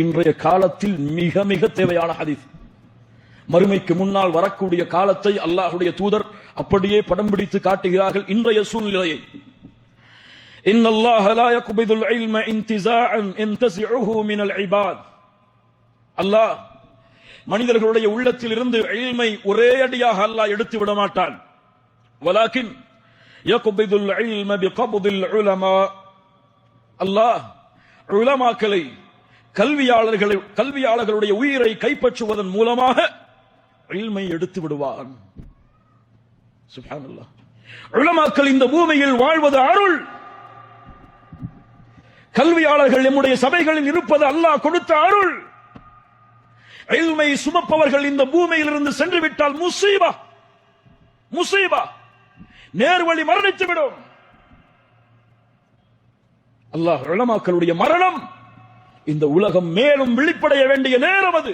இன்றைய காலத்தில் மிக மிக தேவையான ஹதீஸ். மறுமைக்கு முன்னால் வரக்கூடிய காலத்தை அல்லாஹ்வுடைய தூதர் அப்படியே படம் பிடித்து காட்டுகிறார்கள். இன்றைய சூழ்நிலையை இன்னல்லாஹ லா யக்பிதுல் இல்ம இன்திஸாஅன் யன்தஸிஉஹு மினல் இபாத். அல்லாஹ் மனிதர்களுடைய உள்ளத்தில் இருந்து இல்மை ஒரே அடியாக அல்லாஹ் எடுத்து விட மாட்டான். வலாக்கின் யக்பிதுல் இல்ம பிகப்தில் உலமா. அல்லாஹ் உலமாக்களை கல்வியாளர்களுடைய உயிரை கைப்பற்றுவதன் மூலமாக இல்மை எடுத்து விடுவான். சுப்ஹானல்லாஹ். உலமாக்கள் இந்த பூமியில் வாழ்வது அருள். கல்வியாளர்கள் நம்முடைய சபைகளில் இருப்பது அல்லாஹ் கொடுத்த அருள். இல்மை சுமப்பவர்கள் இந்த பூமியில் இருந்து சென்று விட்டால் முசீபா முசீபா, நேர்வழி மரணித்துவிடும். அல்லாஹ் உலமாக்களுடைய மரணம் இந்த உலகம் மேலும் விழிப்படைய வேண்டிய நேரம் அது.